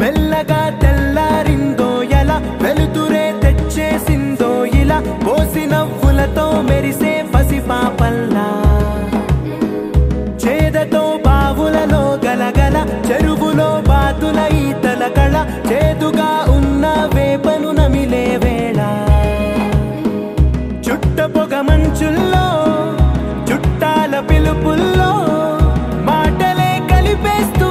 మెల్లగా తెల్లారిందో ఎలా వెలుతురే తెచ్చేసిందో ఇలా పోసి నవ్వులతో మెరిసే పసిపాపల్లా చేదతో బావులలో గలగల చెరువులో బాతుల ఈతల కళ చేదుగా ఉన్న వేపను నమిలే వేళ చుట్ట పొగ మంచుల్లో చుట్టాల పిలుపుల్లో మాటలే కలిపేస్తూ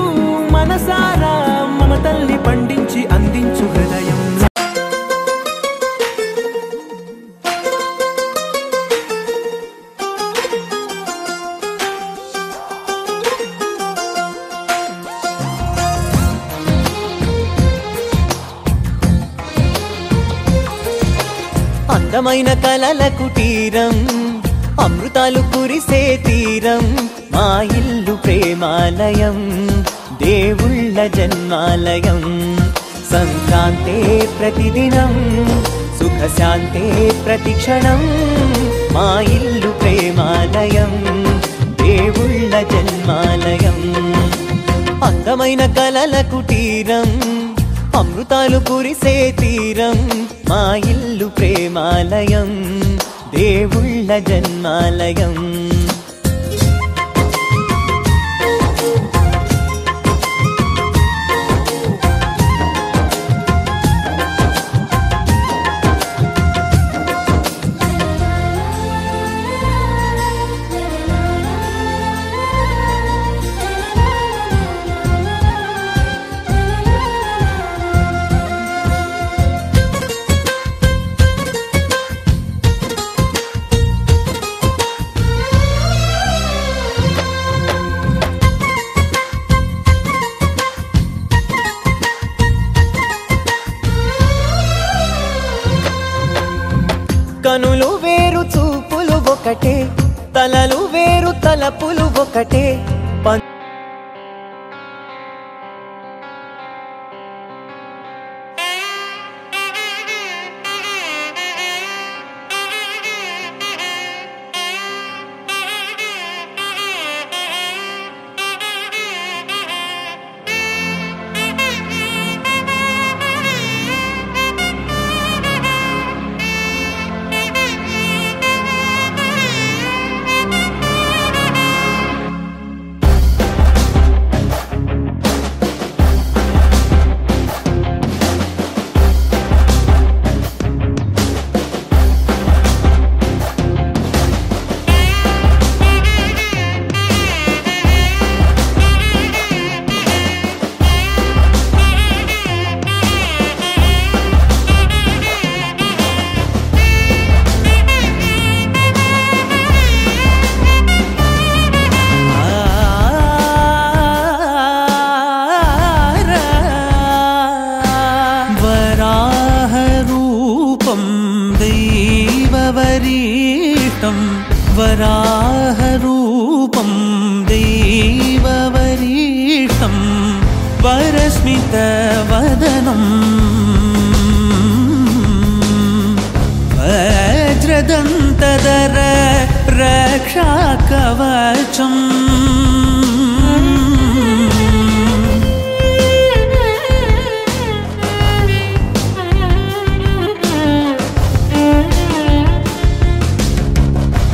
మనసారా మమతల్ని పండించి అందించు హృదయం అందమైన కలల కుటీరం అమృతాలు కురిసే తీరం మా ఇల్లు ప్రేమాలయం దేవుళ్ళ జన్మాలయం సంక్రాంతే ప్రతిదినం సుఖశాంతే ప్రతిక్షణం మా ఇల్లు ప్రేమాలయం దేవుళ్ళ జన్మాలయం అందమైన కలల కుటీరం అమృతాలు కురిసే తీరం మా ఇల్లు ప్రేమాలయం దేవుళ్ళ జన్మాలయం కనులు వేరు చూపులు ఒకటే తలలు వేరు తలపులు ఒకటే वराहरूपं देववरीष्टं वरस्मितवदनं వజ్రదంతధర రక్షా కవచం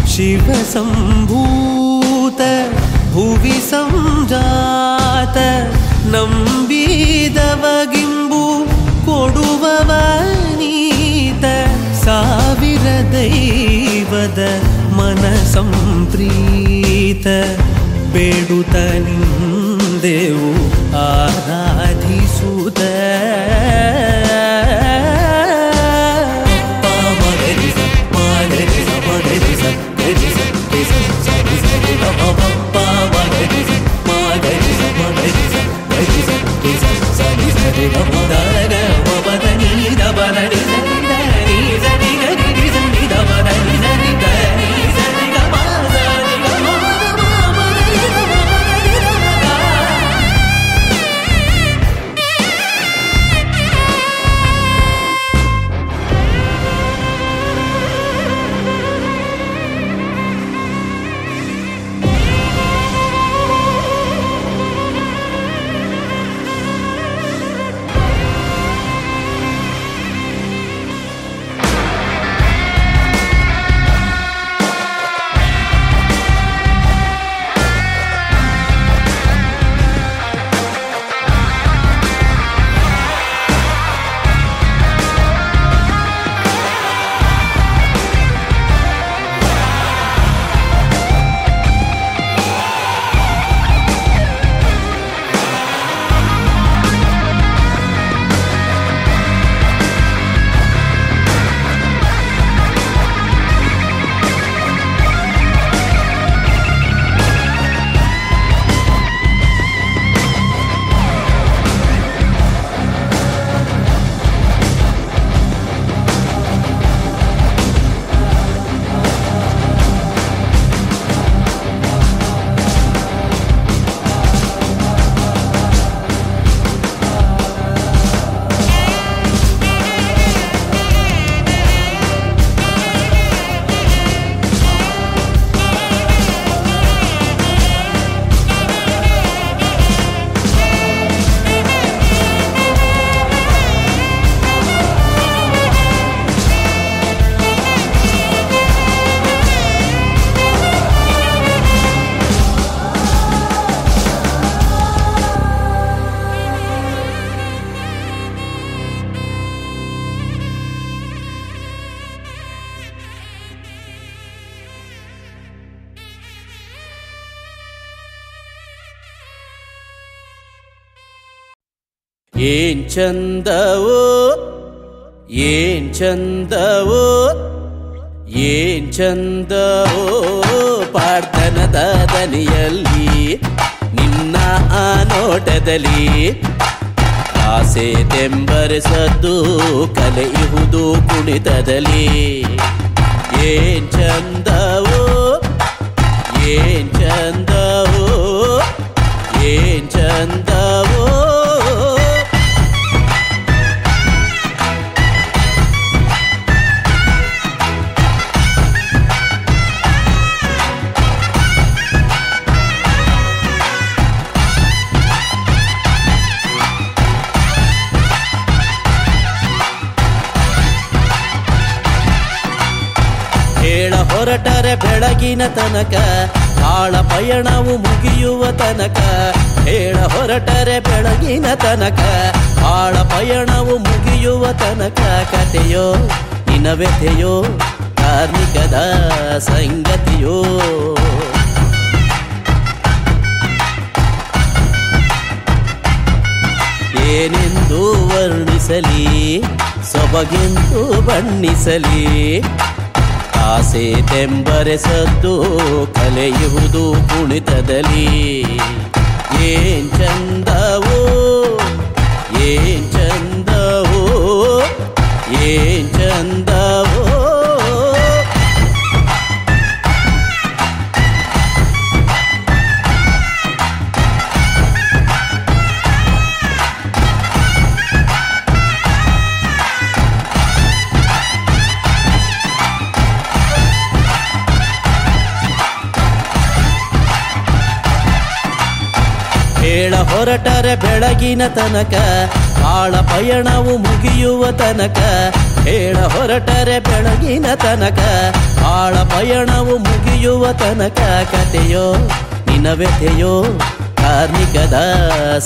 शिव संभूत भुवि संजात ನಂಬಿದವಗಿಂಬು ಕೊಡುವವನೀತ ಸಾವಿರ ದೈವದ ಮನ ಸಂಪ್ರೀತ ಬೇಡುತ್ತ ನಿಂದೆವು ಆರಾಧಿಸುತ್ತ ಏನ್ ಚಂದವೋ ಏನ್ ಚಂದವೋ ಏನ್ ಚಂದವೋ ಪಾರ್ಥನದ ದನಿಯಲ್ಲಿ ನಿನ್ನ ಆ ನೋಟದಲ್ಲಿ ಆಸೆ ತೆಂಬರಿಸದ್ದು ಕಲೆಯುವುದು ಕುಣಿತದಲ್ಲಿ ಏನ್ ಚಂದವೋ ಏನ್ ಚಂದವೋ ಏನ್ ಚಂದವೋ ಹೊರಟರೆ ಬೆಳಗಿನ ತನಕ ಆಳ ಪಯಣವು ಮುಗಿಯುವ ತನಕ ಹೇಳ ಹೊರಟರೆ ಬೆಳಗಿನ ತನಕ ಆಳ ಪಯಣವು ಮುಗಿಯುವ ತನಕ ಕಥೆಯೋ ನಿನವೆತೆಯೋ ಕಾರ್ಮಿಕದ ಸಂಗತಿಯೋ ಏನೆಂದು ವರ್ಣಿಸಲಿ ಸೊಬಗೆಂದು ಬಣ್ಣಿಸಲಿ ಆಸೆ ತೆಂಬರೆಸದ್ದು ಕಲೆಯುವುದು ಕುಣಿತದಲ್ಲಿ ಏನ್ ಚಂದವೋ ಏನ್ ಚಂದವೋ ಏನ್ ಚಂದವೋ ಹೊರಟರೆ ಬೆಳಗಿನ ತನಕ ಬಾಳ ಪಯಣವು ಮುಗಿಯುವ ತನಕ ಹೇಳ ಹೊರಟರೆ ಬೆಳಗಿನ ತನಕ ಬಾಳ ಪಯಣವು ಮುಗಿಯುವ ತನಕ ಕತೆಯೋ ನಿನ ವ್ಯಥೆಯೋ ಕಾರ್ಮಿಕದ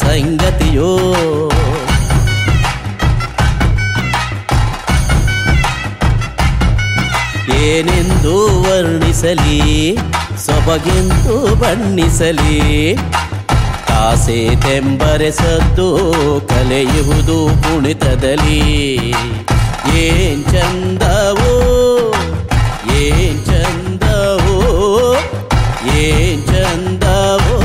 ಸಂಗತಿಯೋ ಏನೆಂದು ವರ್ಣಿಸಲಿ ಸೊಬಗೆಂದು ಬಣ್ಣಿಸಲಿ ಆಸೆ ತೆಂಬರೆ ಸದ್ದು ಕಲೆಯುವುದು ಕುಣಿತದಲ್ಲಿ ಏನ್ ಚಂದವೋ ಏನ್ ಚಂದವೋ ಏನ್ ಚಂದವೋ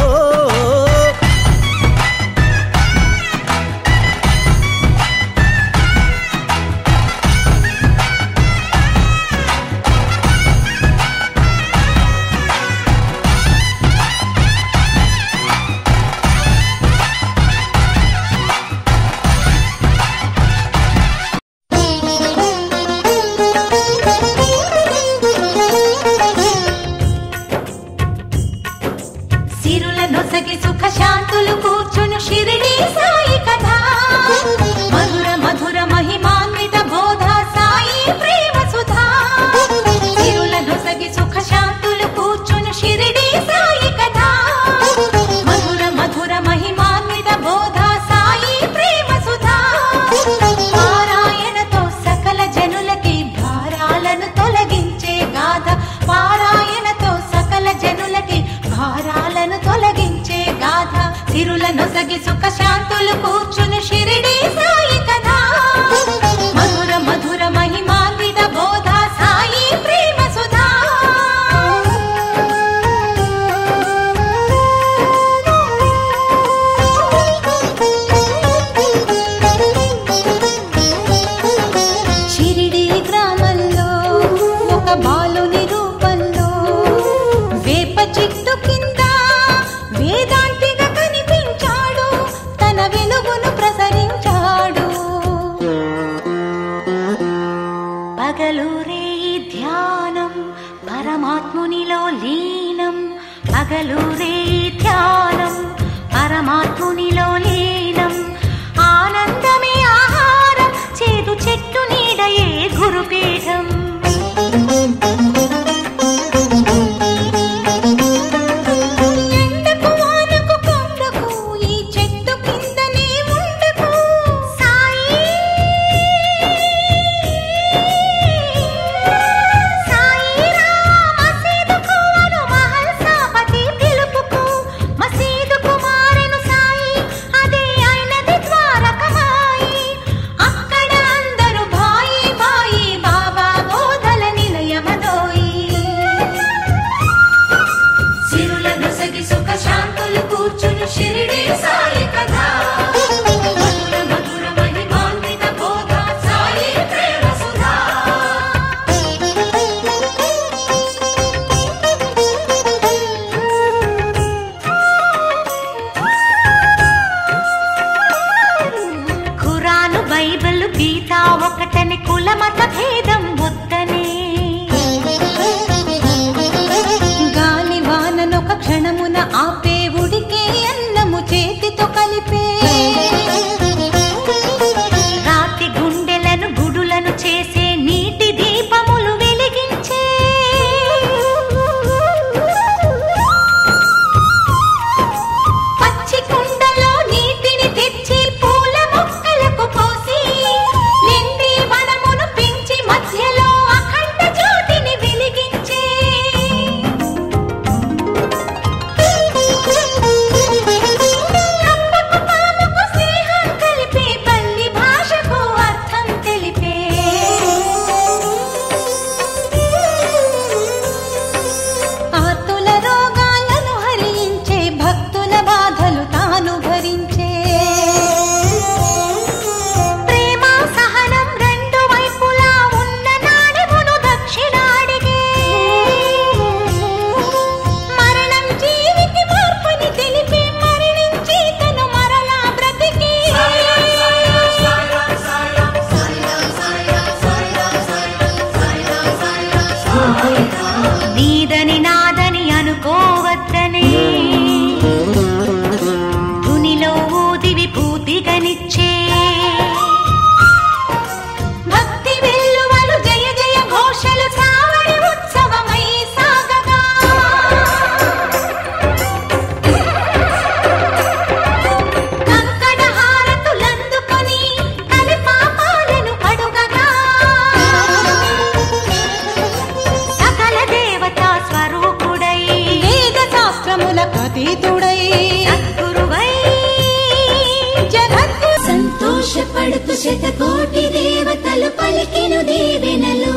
శతకోటి దేవతలు పలికెను దీవెనలు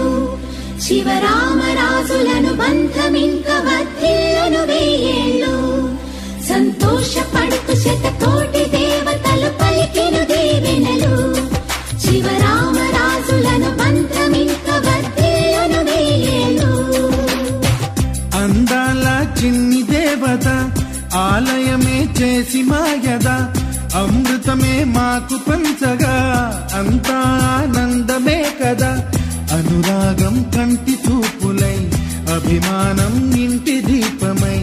శివరామరాజులను బంధమింక వర్ధిల్లును వెయ్యేళ్ళు సంతోషపడుతూ శతకోటి దేవతలు పలికెను దీవెనలు శివరామరాజులను బంధమింక వర్ధిల్లును వెయ్యేళ్ళు అందాల చిన్ని దేవత ఆలయమే చేసి మాయద అమృతమే మాకు పంచగా అంతా ఆనందమే కదా అనురాగం కంటి చూపులై అభిమానం ఇంటి దీపమై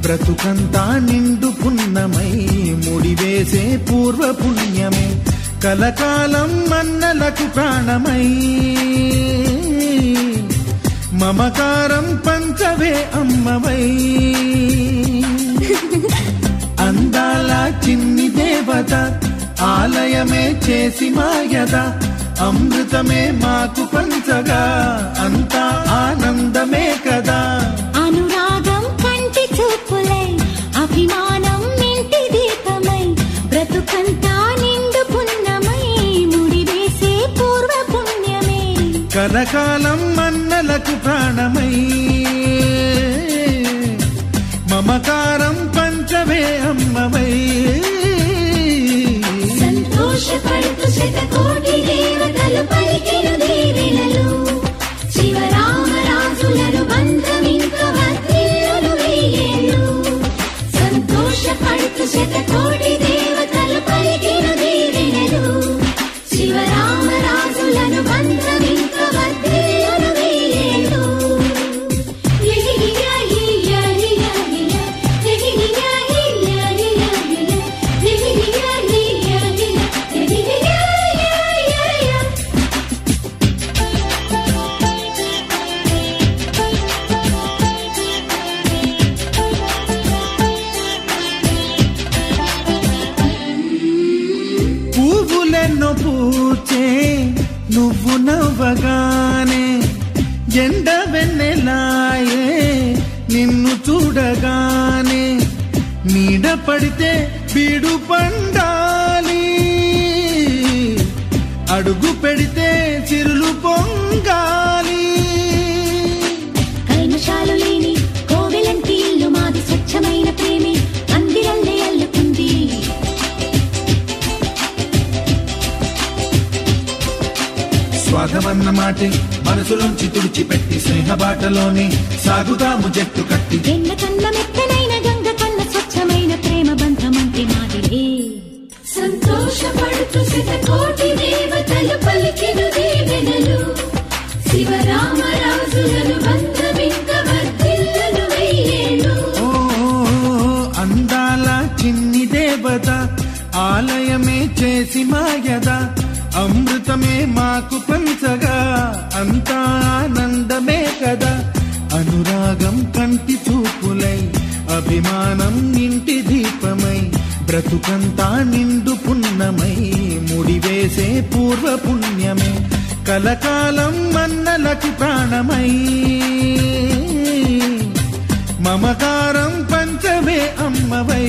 బ్రతుకంతా నిండు పున్నమై ముడివేసే పూర్వ పుణ్యమే కలకాలం మన్నలకు ప్రాణమై మమకారం పంచవే అమ్మవై అందాల చిన్ని దేవత ఆలయమే చేసి మాయద అమృతమే మాకు పంచగా అంతా ఆనందమే కదా అనురాగం కంటి చూపులై అభిమానం ఇంటి దీపమై బ్రతుకంతా నిండు పున్నమై ముడివేసే పూర్వ పుణ్యమే కలకాలం మన్నలకు ప్రాణమై మమకారం పంచవే అమ్మవై సంతోషపడుతూ శతకోటి దేవతలు పలికెను దీవెనలు శివరామరాజులను బంధమింక వర్ధిల్లును వెయ్యేళ్ళు సంతోషపడుతూ శతకోటి దేవతలు పలికెను దీవెనలు శివరామరాజులను బంధమింక వర్ధిల్లును వెయ్యేళ్ళు పువ్వులెన్నో పూచే నువ్వు నవ్వగానే ఎండ వెన్నెలాయే నిన్ను చూడగానే నీడ పడితే బీడు పండాలి అడుగు పెడితే చిరులు పొంగాలి కల్మషాలు లేని కోవెలంటి ఇల్లు మాది స్వచ్ఛమైన ప్రేమి అందిరల్లే అల్లుకుంది స్వాగమన్న మాటే మనసులోంచి తుడిచిపెట్టి స్నేహబాటలోనే సాగుదాము జట్టు కట్టి ఎన్న కన్న మెత్తనైన గంగ కన్న స్వచ్ఛమైన ప్రేమ బంధమంటి మాదిలే సంతోషపడుతూ శతకోటి దేవతలు పలికెను దీవెనలు శివరామరాజులను బంధమింక వర్ధిల్లును వెయ్యేళ్ళు అందాల చిన్ని దేవత ఆలయమే చేసి మాయద అమృతమే మాకు పంచగా అంతా ఆనందమే కదా అనురాగం కంటి చూపులై అభిమానం ఇంటి దీపమై బ్రతుకంతా నిండు పున్నమై ముడివేసే పూర్వ పుణ్యమే కలకాలం మన్నలకు ప్రాణమై మమకారం పంచవే అమ్మవై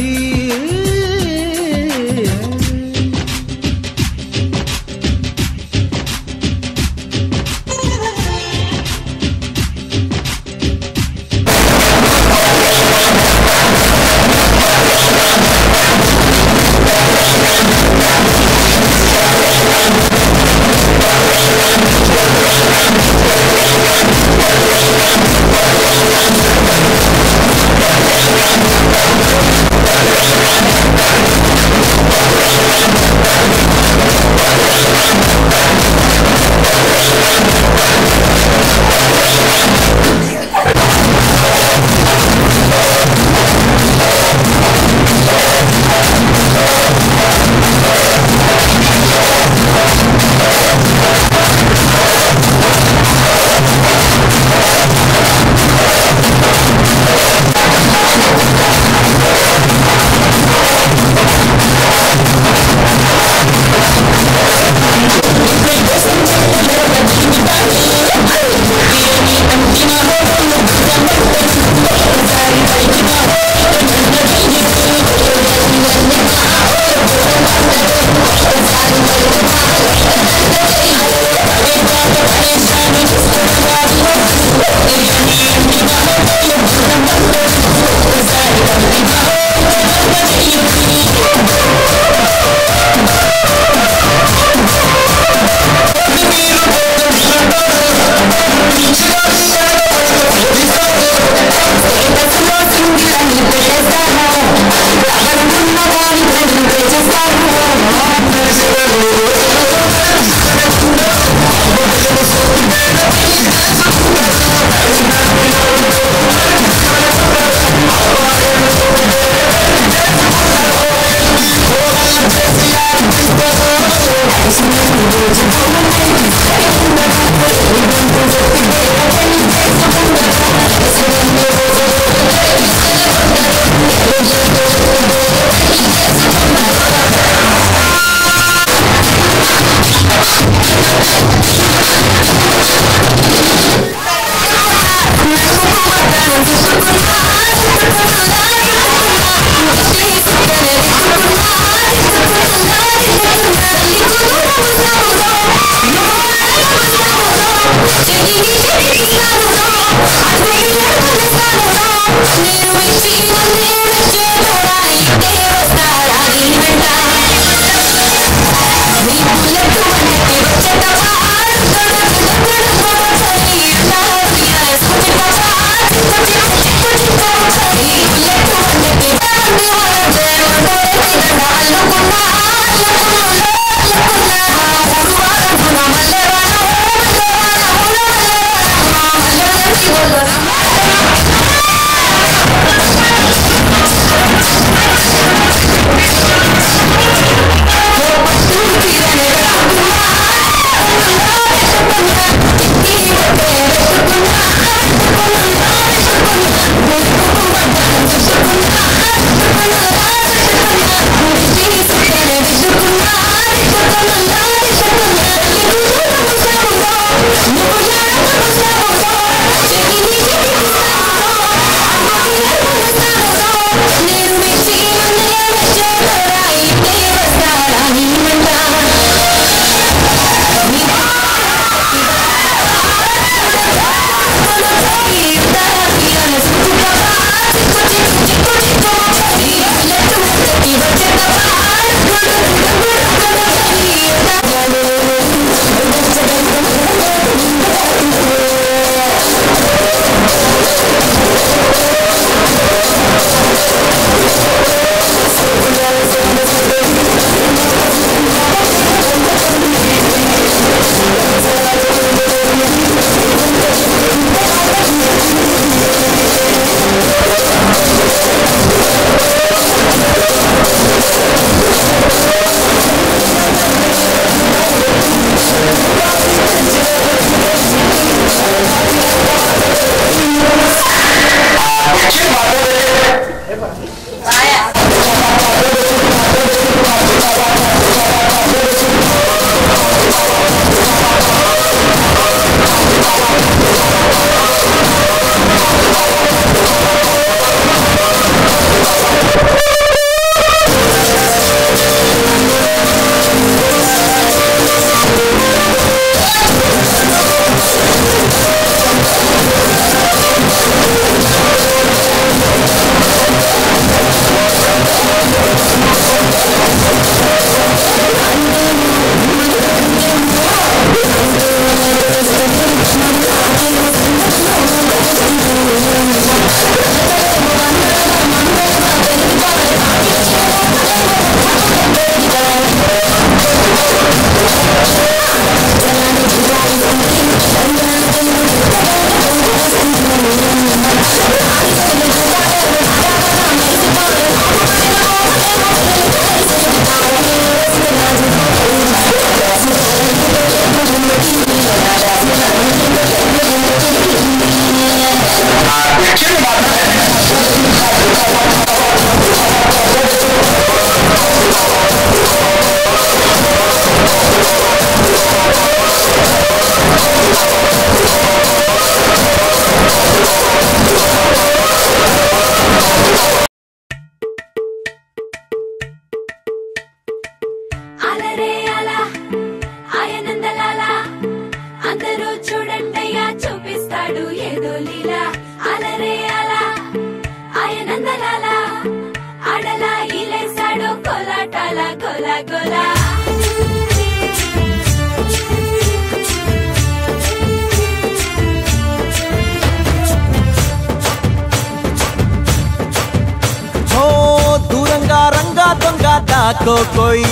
कोई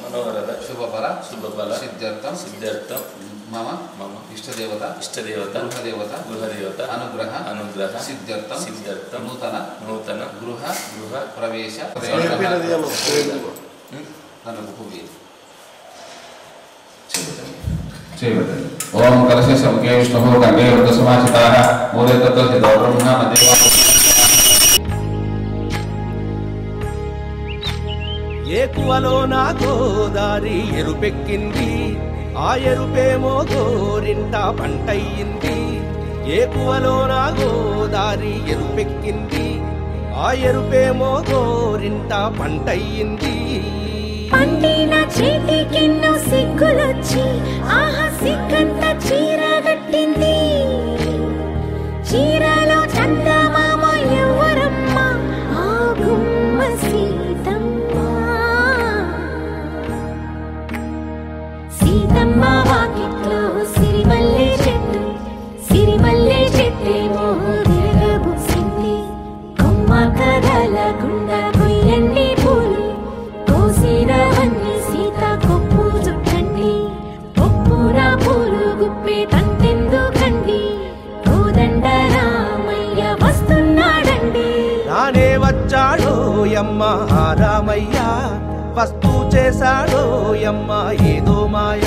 मनोरथ शुभफल सिद्ध्यर्थम మమ ఇష్టదేవత గృహదేవత అనుగ్రహ సిద్ధ్యర్థం నూతన గృహ ప్రవేశ ఓం కలశ సముఖే విష్ణుః ఖడ్గే వృతసమాచితాః మూలే తత్వసిదో బ్రహ్మ మధ్య ఏకువలో నా గోదారి ఎరుపెక్కింది, ఆ ఎరుపేమో గోరింట పంటయ్యింది. ఏకువలో నా గోదారి ఎరుపెక్కింది, ఆ ఎరుపేమో గోరింట పంటయ్యింది. పండిన చేతికెన్నో సిగ్గులొచ్చి ఆహా సిగ్గంత చీర కట్టింది. చీరలో చందమామ ఎవరమ్మ, ఆ గుమ్మ సీతమ్మ. సీతమ్మ వాకిట్లో సిరిమల్లె చెట్టు, సిరిమల్లె చెట్టేమో విరగబూసింది. కొమ్మ కదలకుండా కొయ్యండి పూలు, కోసినవన్నీ సీత కొప్పు చుట్టండి. కొప్పున పూలు గుప్పే తంతెందుకండి, కోదండ రామయ్య వస్తున్నాడండి. రానే వచ్చాడో యమ్మ ఆ రామయ్య, వస్తూ చేశాడో యమ్మ ఏదో మాయ.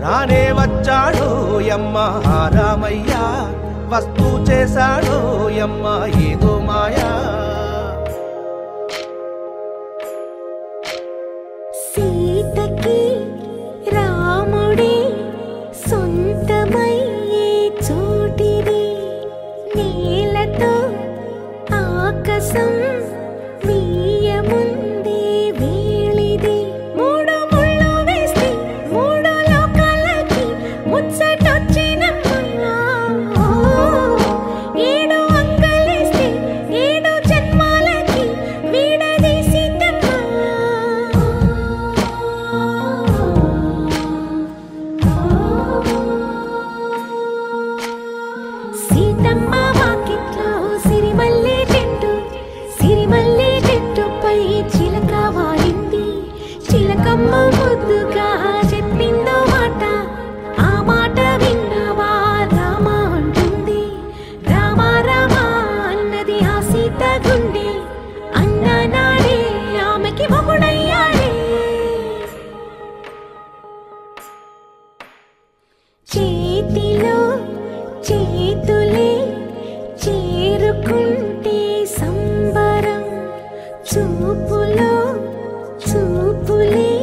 రానే వచ్చాడో యమ్మ ఆ రామయ్య, వస్తూ చేశాడో యమ్మ ఏదో మాయా. సీతకి రాముడే సొంతమయ్యే చోటిది, నేలతో ఆకాశం వీయముందే వేళిది. మూడు ముళ్ళు వేస్తే మూడు లోకాలకి ముచ్చటొచ్చినమ్మా. ఏడు అంగలేస్తే ఏడు జన్మాలకి వీడదీసి సీతమ్మ వాకిట్లో సిరిమల్లె చెట్టు, సిరిమల్లె చెట్టుపై చిలక వాలింది. చిలకమ్మ ముద్దుగా చెప్పిందో మాట, ఆ మాట విన్నవా రామ అంటుంది. రామ రామ అన్నది ఆ సీత గుండె, అన్న నాడే ఆమెకి మొగుడయ్యాడే. చేతిలో చేతులే చేరుకుంటే సంబరం, చూపులో చూపులే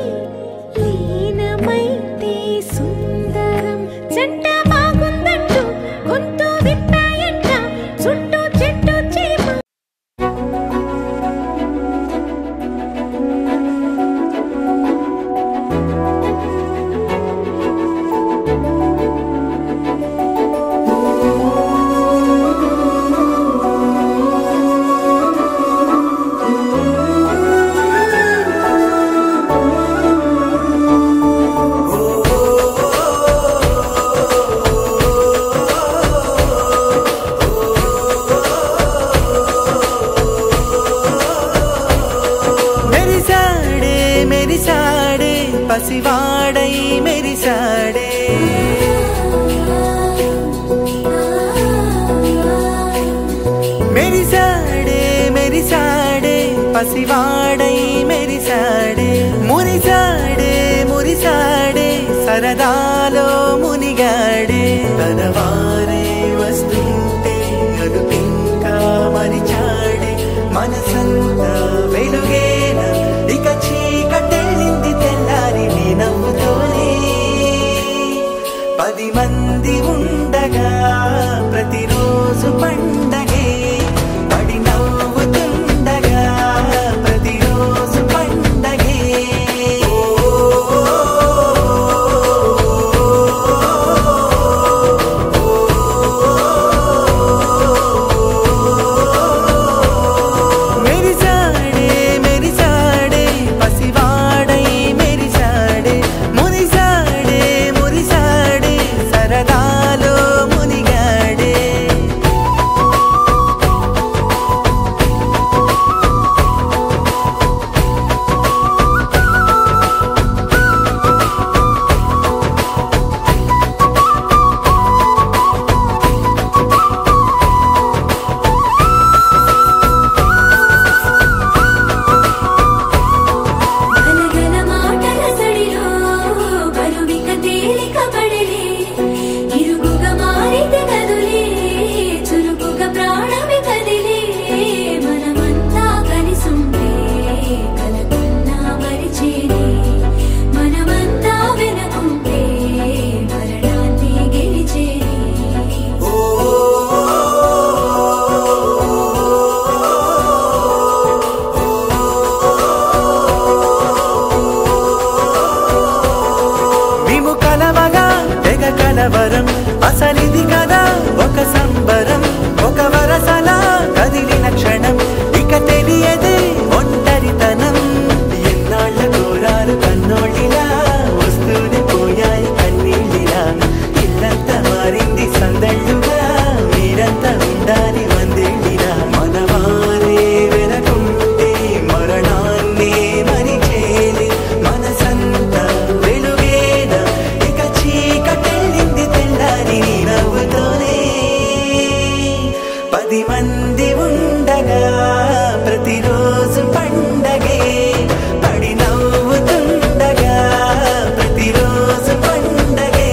లీనమైతే సుందరం. జంట బాగుందంటూ గొంతు విప్పాయంట, చుట్టూ చెట్టు చీమ. మెరిసాడే మెరిసాడే పసివాడై మెరిసాడే, మెరిసాడే మెరిసాడే పసివాడై మెరిసాడే. మురిసాడే మురిసాడే సరదాలో మునిగాడే. తనవారే వస్తుంటే అదుపింకా మరిచాడే. మనసంతా వెలుగేన ఇక చీకటెళ్ళింది తెల్లారి నీ నవ్వుతోనే. 10 మంది ఉండగా ప్రతిరోజు పండగే, పడి నవ్వుతుండగా ప్రతిరోజు పండగే. ఓ మంది ఉండగా ప్రతిరోజు పండగే పడి నవ్వుతుండగా ప్రతిరోజు పండగే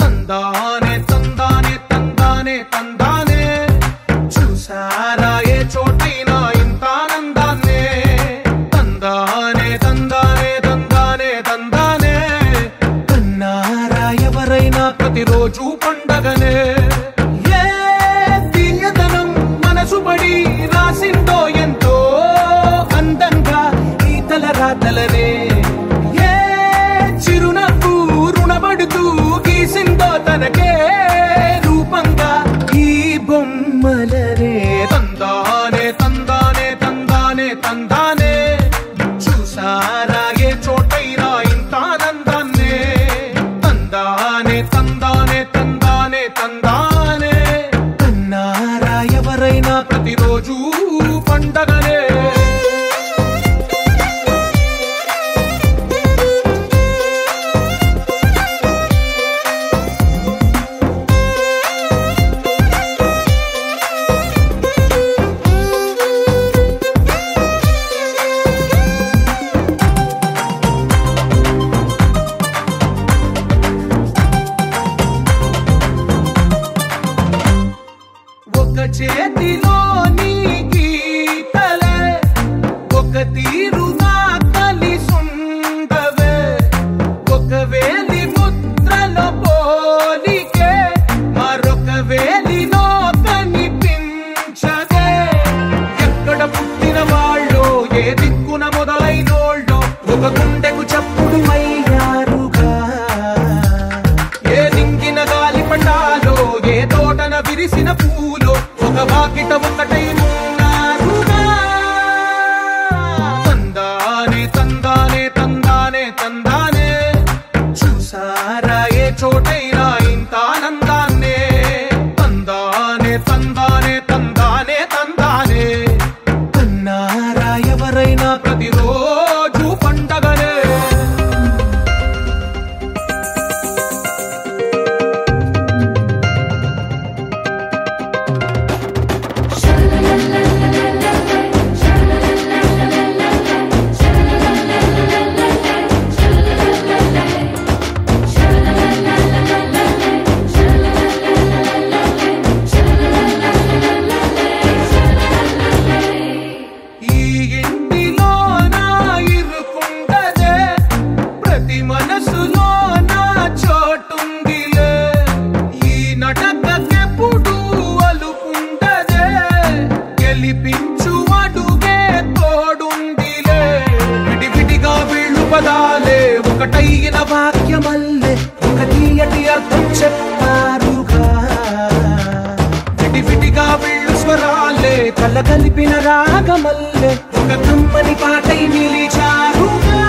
తందానే తందానే తందానే తందానే చూసారా ఏ చోటైనా ఇంత ఆనందాన్నే తందానే తందానే తందానే తందానే కన్నారా ఎవరైనా ప్రతిరోజు పండగనే ఏ తీయదనం మనసు పడి రాసిందో ఎంతో అందంగా ఈ తల రాతలనే ఏ చిరునవ్వు రుణపడుతూ గీసిందో తనకే రూపంగా ఈ బొమ్మలనే తందానే తందానే తందానే తందానే చూసారా ఏ చోటైనా ఇంత ఆనందాన్నే తందానే తందానే తందానే తందానే కన్నారా ఎవరైనా ప్రతిరోజు పండగనే ఒక చేతిలోని గీతలే ఒక తీరుగా కలిసుండవే ఒక వేలి ముద్రల పోలికే మరొక వేలిలో కనిపించదే ఎక్కడ పుట్టిన వాళ్ళో ఏ దిక్కున మొదలైనోళ్ళో ఒక గుండెకు చప్పుడు అయ్యారుగా ఏ దింగిన గాలి పటాలో ఏ తోటన విరిసిన పూలో ఒక వాకిట ఒకటై ఉన్నారుగా తందానే తందానే తందానే తందానే చూసారా ఏ చోటైనా ఇంత ఆనందాన్నే తందానే తందానే తందానే తందానే కన్నారా ఎవరైనా ప్రతిరోజు పండగనే ఈ ఇంటిలో నా ఇరుకుండదే ప్రతి మనసులో నా చోటుందిలే ఈ నటకెప్పుడు అలుకుండదే గెలిపించు అడుగే తోడుందిలే విడివిడిగా వీళ్ళు పదాలే ఒకటైన వాక్యమల్లే ఒక తీయటి అర్థం చెప్పారుగా విడివిడిగా వీళ్ళు స్వరాలే కలగలిపిన రాగమల్లే ఒక కమ్మని పాటై నిలిచారుగా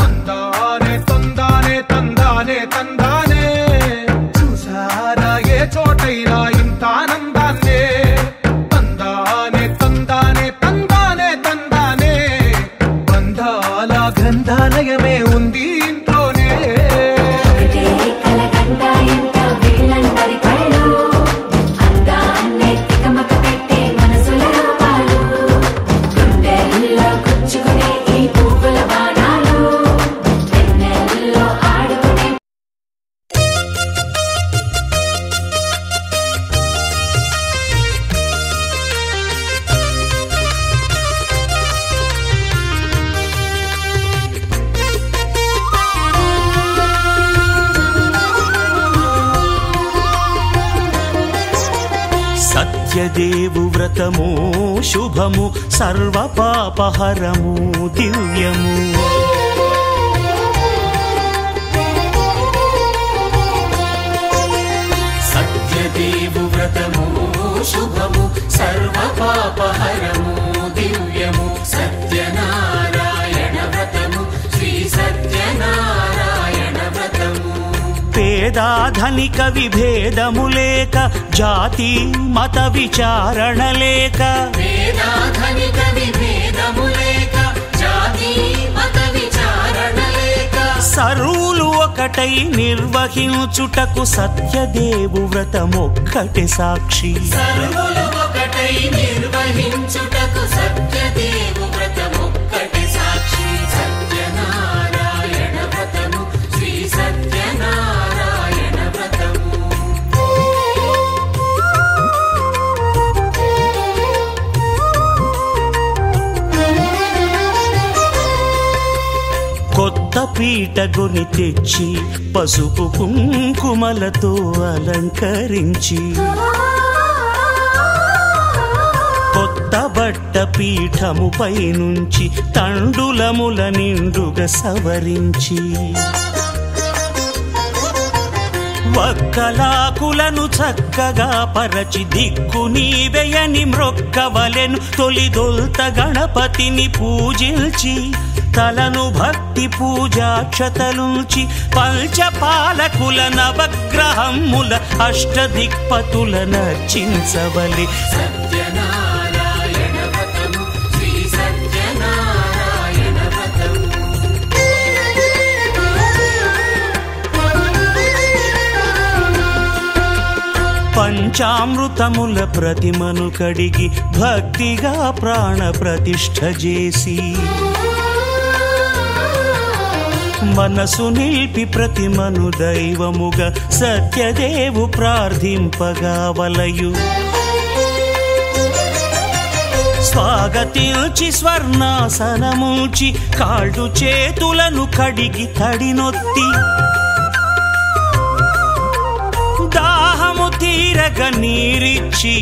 తందానే తందానే తందానే తందానే చూసారా ఏ చోటైనా ఇంత ఆనందాన్నే తందానే తందానే తందానే తందానే బంధాల గ్రంథాలయమే ఉంది ఇంట్లోనే ఒకటే కలగంట ఎంత వీళ్ళందరి కళ్ళు అందాన్నే తికమక పెట్టే మనసుల రూపాలు గుండెల్లో సత్యదేవు వ్రతము శుభము సర్వ పాపహరము దివ్యము. సత్యదేవు వ్రతము శుభము సర్వ పాపహరము దివ్యము. సత్యనారాయణ వ్రతము శ్రీ సత్యనారాయణ వ్రతము. పేదాధనిక విభేదము లేక జాతి మత విచారణ లేక పేదాధనిక విభేదము లేక జాతి మత విచారణ లేక సర్వులు ఒకటై నిర్వహించుటకు సత్యదేవు వ్రతమొక్కటి సాక్షి. సర్వులు ఒకటై నిర్వహించుటకు సత్యదేవు వ్రతమొక్కటి సాక్షి. సత్యనారాయణ వ్రతము శ్రీ సత్యనారాయణ వ్రతము. కొత్త పీటగొని తెచ్చి పసుపు కుంకుమలతో అలంకరించి కొత్త బట్ట పీఠముపై నుంచి తండులముల నిండుగా సవరించి వక్కలాకులను చక్కగా పరచి దిక్కు నీవెయని మ్రొక్కవలెను. తొలిదొల్త గణపతిని పూజించి తలను భక్తి పూజాక్షతలుంచి పంచపాలకుల నవగ్రహముల అష్టదిక్పతుల నర్చించవలె. సత్యనారాయణ వ్రతము శ్రీ సత్యనారాయణ వ్రతము. పంచామృతముల ప్రతిమను కడిగి భక్తిగా ప్రాణ ప్రతిష్ఠ చేసి మనసు నిలిపి ప్రతిమను దైవముగా సత్యదేవు ప్రార్థింపగా వలయు. స్వాగతించి స్వర్ణాసనముంచి కాళ్ళు చేతులను కడిగి తడినొత్తి దాహము తీరగ నీరిచ్చి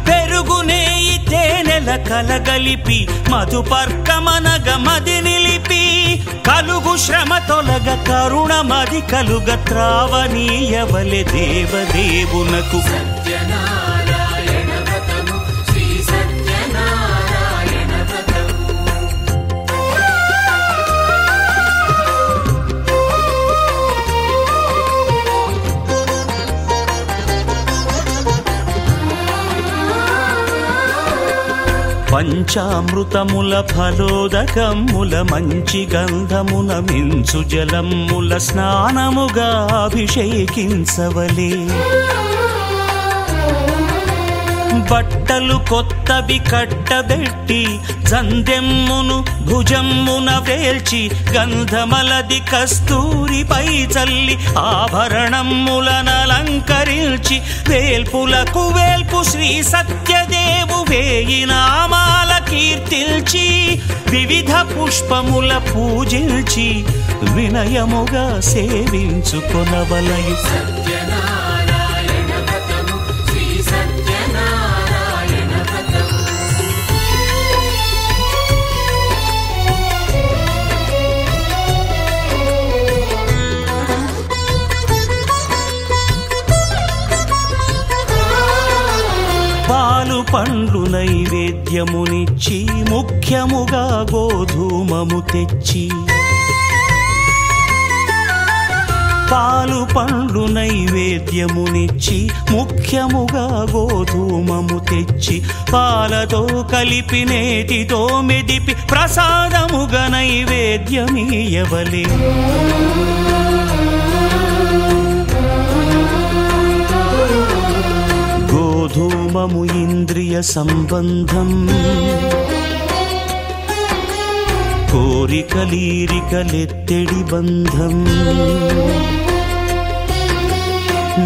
పెరుగు నెయ్యి తేనెల కలగలిపి మధుపర్కమనగ మది నిలిపి కలుగు శ్రమ తొలగ కరుణ మది కలుగ త్రావనీయవలె దేవదేవునకు. సత్యనారాయణ వ్రతము శ్రీ సత్యనారాయణ వ్రతము. పంచామృతముల ఫలోదకముల మంచి గంధమున మించు జలముల స్నానముగా అభిషేకించవలే. బట్టలు కొత్తవి కట్టబెట్టి జందెమ్మును భుజమ్మున వేల్చి గంధమలది కస్తూరిపై చల్లి ఆభరణములనలంకరించి వేల్పులకు వేల్పు శ్రీ సత్యదేవు వేయి నామాల కీర్తిల్చి వివిధ పుష్పముల పూజించి వినయముగా సేవించుకొనవలయు. సత్యనారాయణ వ్రతము శ్రీ సత్యనారాయణ వ్రతము. పాలు పండ్లు నైవేద్యమునిచ్చి ముఖ్యముగా గోధూమము తెచ్చి పాలు పండ్లు నైవేద్యమునిచ్చి ముఖ్యముగా గోధూమము తెచ్చి పాలతో కలిపి నేతితో మెదిపి ప్రసాదముగా నైవేద్యమీయవలే. గోధూమము ఇంద్రియ సంబంధం కోరికలీరికలెత్తెడి బంధం.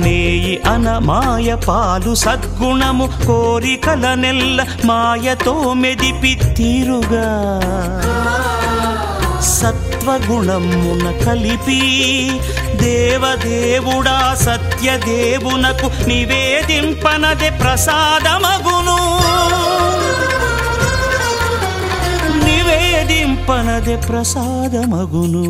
నేయి అనమాయ పాలు సద్గుణము కోరికల నెల్ల మాయతో మెదిపి తీరుగా సత్వగుణమున కలిపి దేవదేవుడా సత్య సత్యదేవునకు నివేదింపనదే ప్రసాదమగును. నివేదింపనదే ప్రసాదమగును.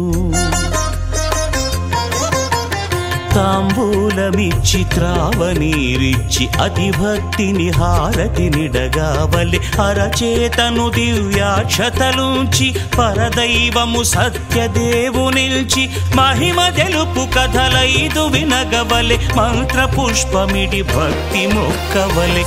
తాంబూలమిచ్చి త్రావనీరిచ్చి అతిభక్తిని హారతినిడగావలి అరచేతను దివ్యాక్షతలుంచి పరదైవము సత్యదేవునిల్చి మహిమ తెలుపు కథలైదు వినగవలి మంత్ర పుష్పమిడి భక్తి మొక్కవలి.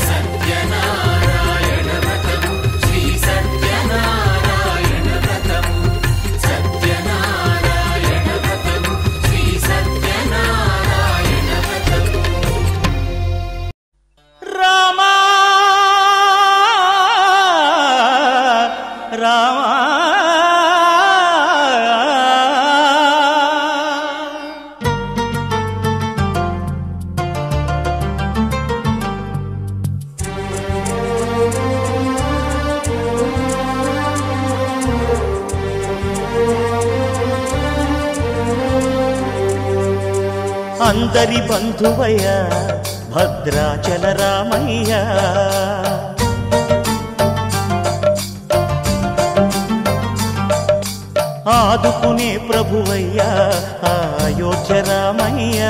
అందరి బంధువయ్య భద్రాచల రామయ్య, ఆదుకునే ప్రభువయ్య అయోధ్య రామయ్య.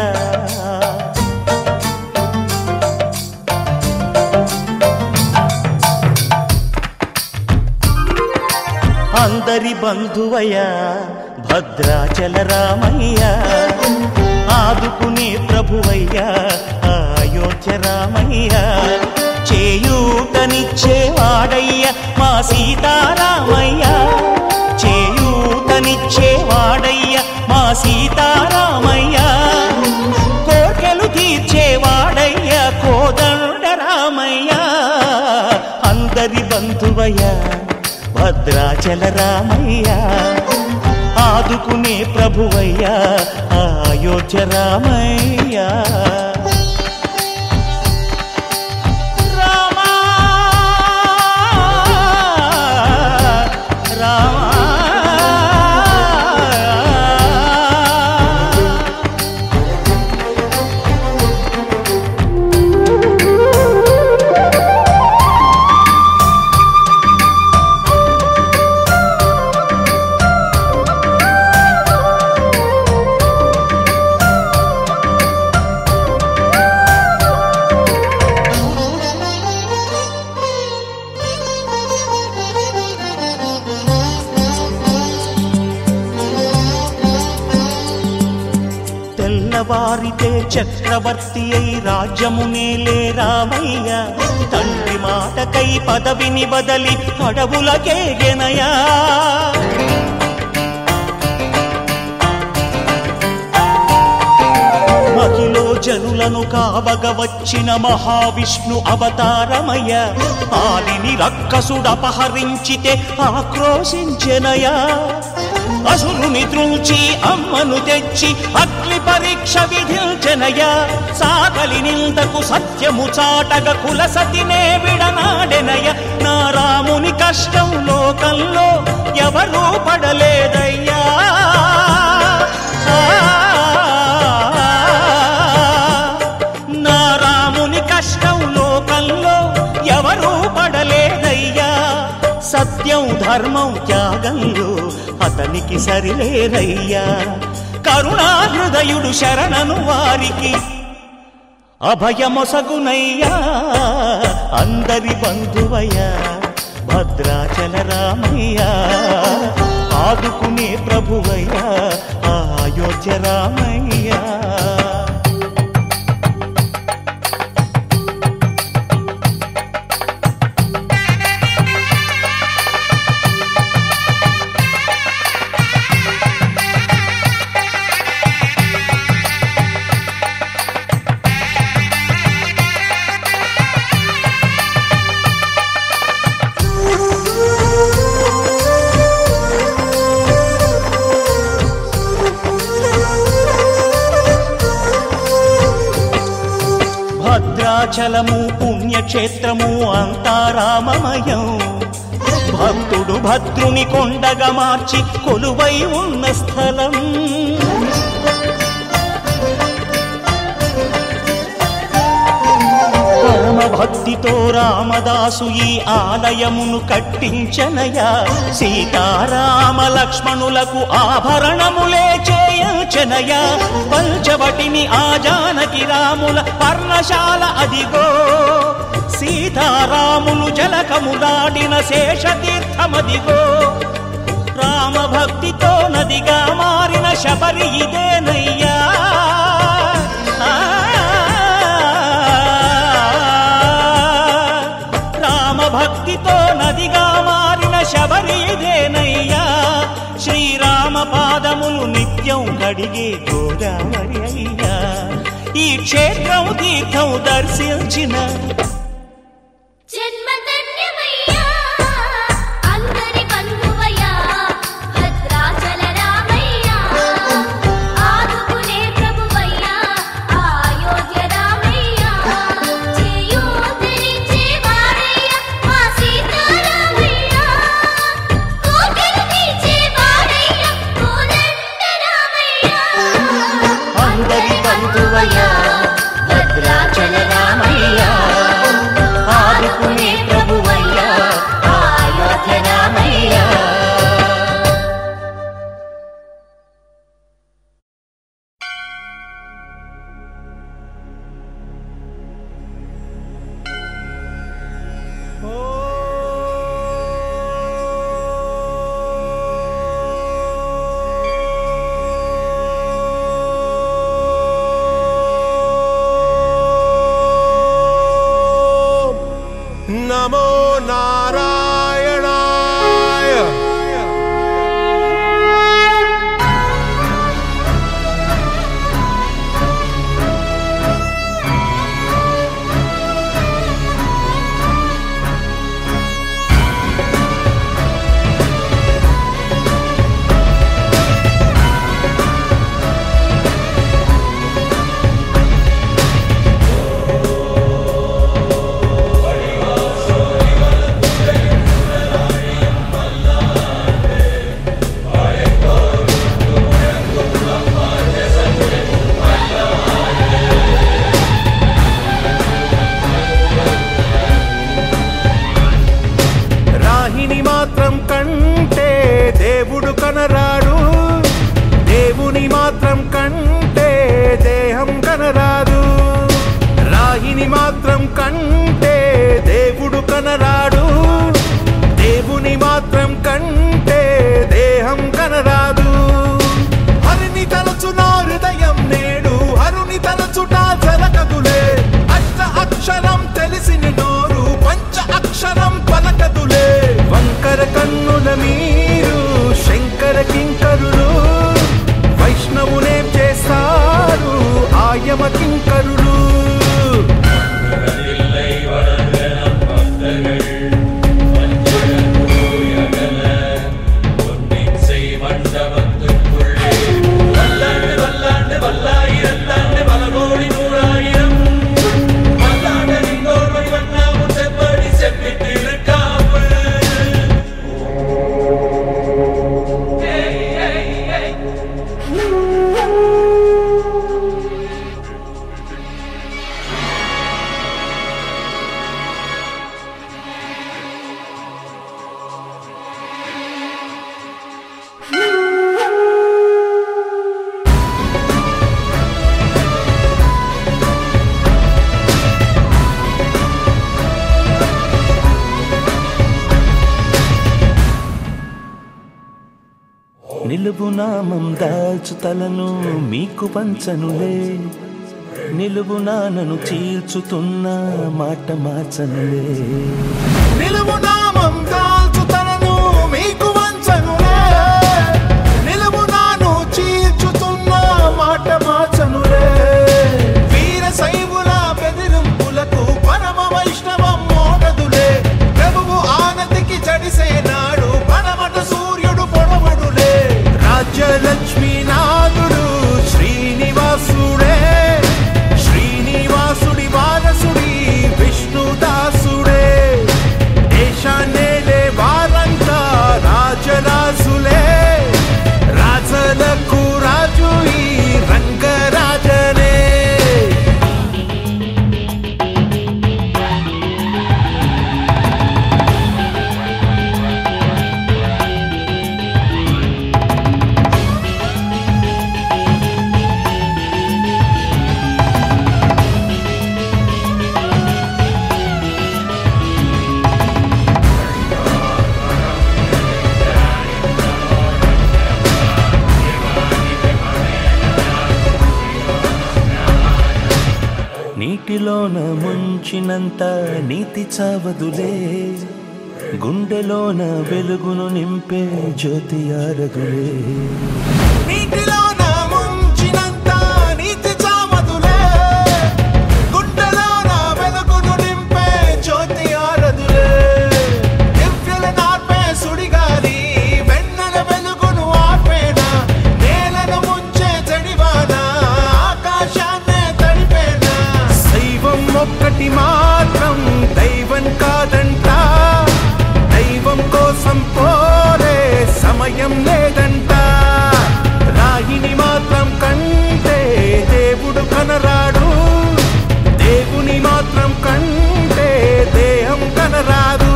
అందరి బంధువయ్య భద్రాచల రామయ్య, ఆదుకునే ప్రభువయ్య అయోధ్య రామయ్య. చేయూతనిచ్చేవాడయ్య మా సీతారామయ్య, చేయూతనిచ్చేవాడయ్య మా సీతారామయ్య. కోర్కెలు తీర్చేవాడయ్య కోదండ రామయ్య. అందరి బంధువయ్య భద్రాచల రామయ్య, ఆదుకునే ప్రభువయ్య అయోధ్య రామయ్య. వారితే చక్రవర్తి అయి రాజ్యమునేలే రామయ్య, తండ్రి మాటకై పదవిని బదలి అడవులకేగెనయా. మహిలో జనులను కావగ వచ్చిన మహావిష్ణు అవతారమయ్య, ఆలిని రక్కసుడపహరించితే ఆక్రోశించెనయా. అసురుని త్రుంచి అమ్మను తెచ్చి అగ్ని పరీక్ష విధించెనయ్యా. సాగలి నిందకు సత్యము చాటగ కులసతినే విడనాడెనయ్య. నా రాముని కష్టం లోకంలో ఎవరూ పడలేదయ్యా. నా రాముని కష్టం లోకంలో ఎవరూ పడలేదయ్యా. సత్యం ధర్మం త్యాగంలో అతనికి సరిలేరయ్యా. కరుణా హృదయుడు శరణను వారికి అభయమొసగునయ్యా. అందరి బంధువయ్య భద్రాచల రామయ్య, ఆదుకునే ప్రభువయ్య అయోధ్య రామయ్య. భద్రాచలము పుణ్యక్షేత్రము అంతా రామమయం. భక్తుడు భద్రుని కొండగా మార్చి కొలువై ఉన్న స్థలం. భక్తితో రామదాసు ఈ ఆలయమును కట్టించనయా. సీతారామ లక్ష్మణులకు ఆభరణములే చేయించనయా. పంచవటిని ఆ జానకి రాముల పర్ణశాల అదిగో. సీతారాములు జలకములాడిన శేషతీర్థమదిగో. రామ భక్తితో నదిగా మారిన శబరి ఇదేనయ్యా. రామ భక్తితో నదిగా మారిన శబరి ఇదేనయ్యా. శ్రీరామ పాదములు నిత్యం కడిగే గోదావరి అయ్యా. ఈ క్షేత్రం తీర్థం దర్శించిన భద్రాచల రామయ్య, ఆదుకునే ప్రభువయ్య, అయోధ్య రామయ్య. నమో నారాయణాయ. కనరాడు, దేవుని మాత్రం కంటే దేహం కనరాదు. రాయిని మాత్రం కంటే దేవుడు కనరాడు, దేవుని మాత్రం కంటే దేహం కనరాదు. హరిని తలచునా హృదయం నేడు, హరుని తలచుట జరగదులే. అష్ట అక్షరం తెలిసిన నోరు పంచ అక్షరం పలకదులే. వంకర కన్నుల మీరు శంకర కింకరులు, వైష్ణవునేం చేస్తారు ఆయమ కింకరులు. నిలువు నామం దాల్చు తలను మీకు పంచనులే, నిలువు నానను చీల్చుతున్న మాట మార్చనులే. నిలువు నామం దాల్చు తలను మీకు వంచనులే, నిలువు నాను చీల్చుతున్న మాట మార్చనులే. వీర శైవుల బెదిరింపులకు పరమ వైష్ణవం మోడదులే. ప్రభువు ఆనతికి జడిసేనాడు పడమట సూర్యుడు పొడవడులే. రాజ్యలక్ష్మీనాథుడు శ్రీనివాసుడే, శ్రీనివాసుడి వారసుడి విష్ణుదాసుడే. దేశ ముంచినంత నీతి చావదులే, గుండెలోన వెలుగును నింపే జ్యోతి ఆరదులే. నీటిలోన ముంచినంత నీతి చావదులే, గుండెలోన వెలుగును నింపే జ్యోతి ఆరదులే. దివ్యల నార్పే సుడిగాలి, వెన్నెల వెలుగును ఆపేనా, నేలను ముంచే జడివాన ఆకాశాన్నే తడిపేనా. శైవం ఒక్కటి మాత్రం దైవం కాదంట, దైవం కోసం పోరే సమయం లేదంట. రాయిని మాత్రం కంటే దేవుడు కనరాడు, దేవుని మాత్రం కంటే దేహం కనరాదు.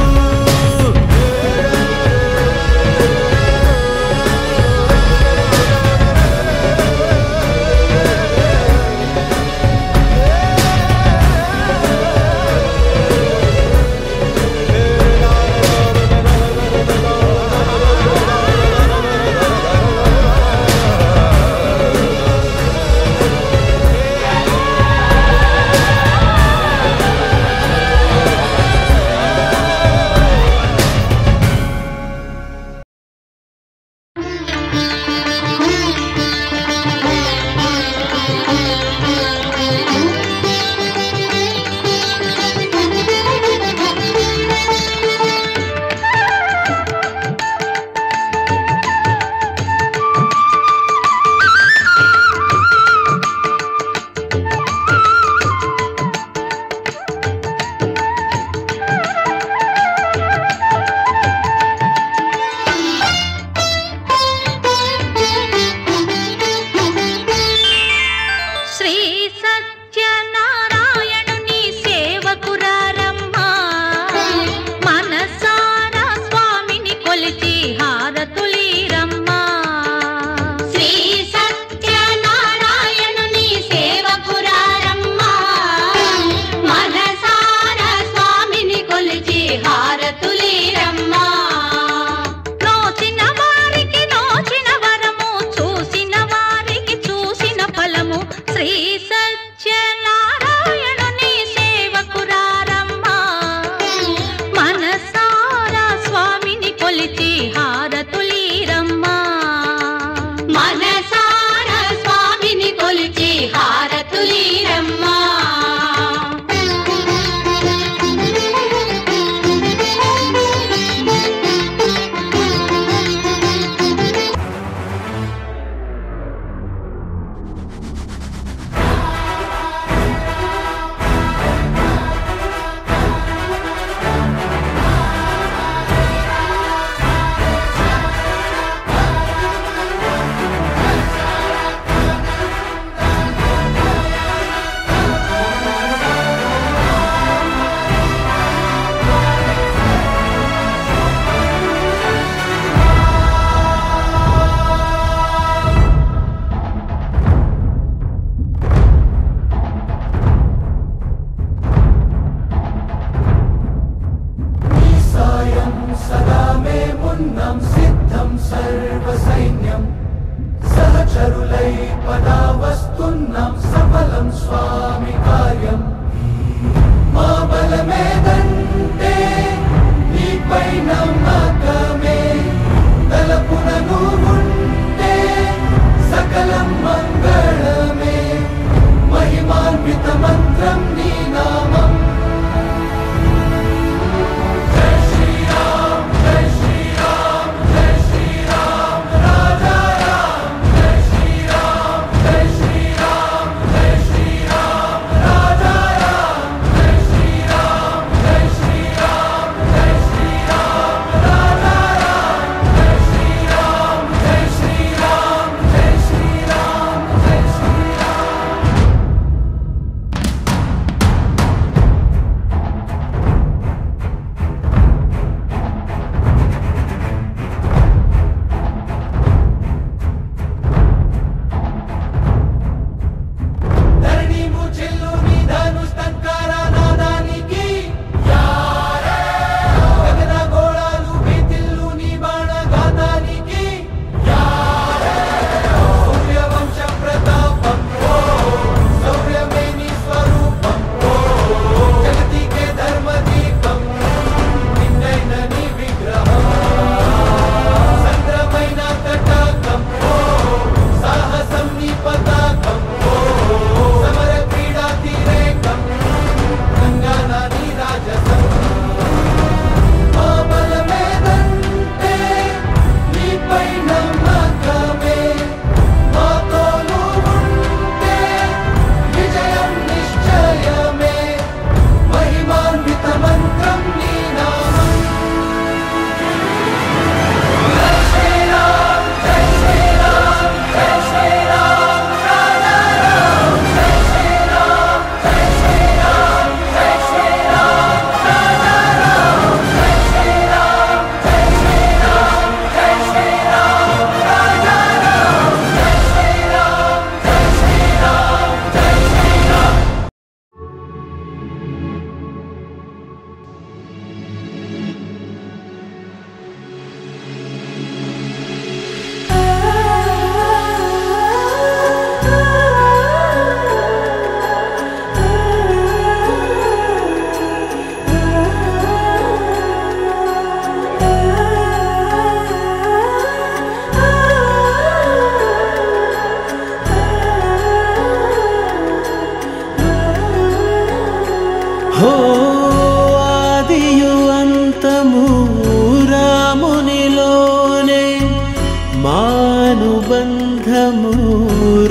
అందము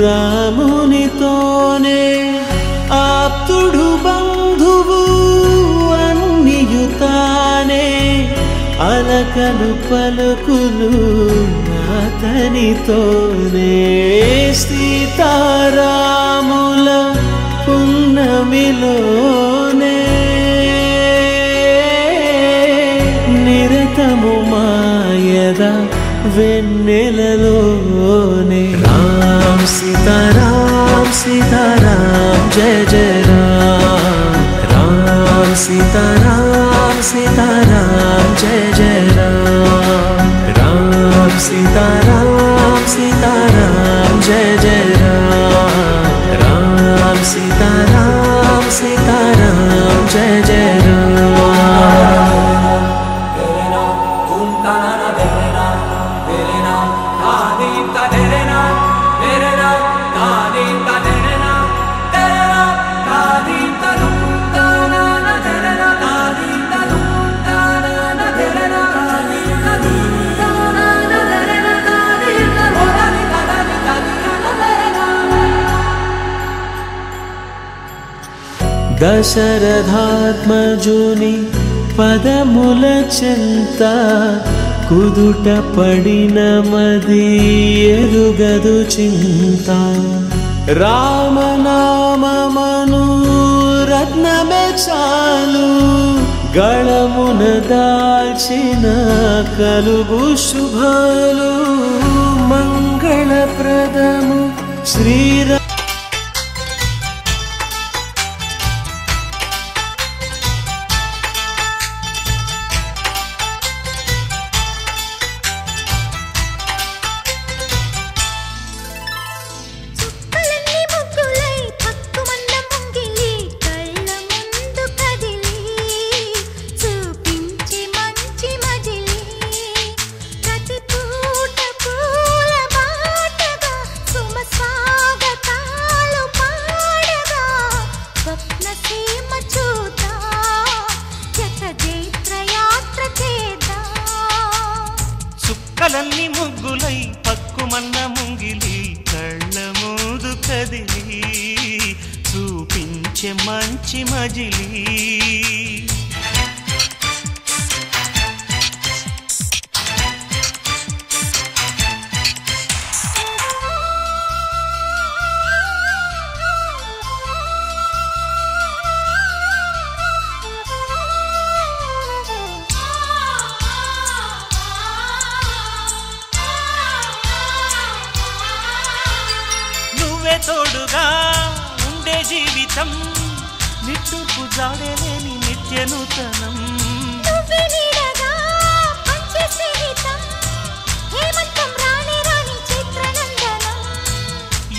రామునితోనే ఆప్తుడు బంధువు అన్నియుతానే అలకలు పలుకులు అతనితోనే సీతారాముల పున్నమిలోనే నిరతము మాయద వెన్నెలలోనే రామ్ సీతారాం సీతారాం జయ జయ రామ్ రామ్ సీతారాం సీతారాం జయ జయ రామ్ రామ్ సీతారాం సీతారాం జయ జయ రామ్ రామ్ సీతారాం సీతారాం జయ జయ రామ్ దశరథాత్మజుని పదముల చెంత కుదుట పడిన మది ఎరుగదు చింత రామనామమను రత్నమే చాలు గళమున దాల్చిన కలుగు శుభాలు మంగళప్రదము శ్రీరా కలన్ని ముగ్గులై పక్కుమన్న ముంగిలి కళ్ళ మూదు కదిలి చూపించే మంచి మజిలి తోడుగా ఉండే జీవితం నిట్టూర్పు జాడలేని నిత్య నూతనం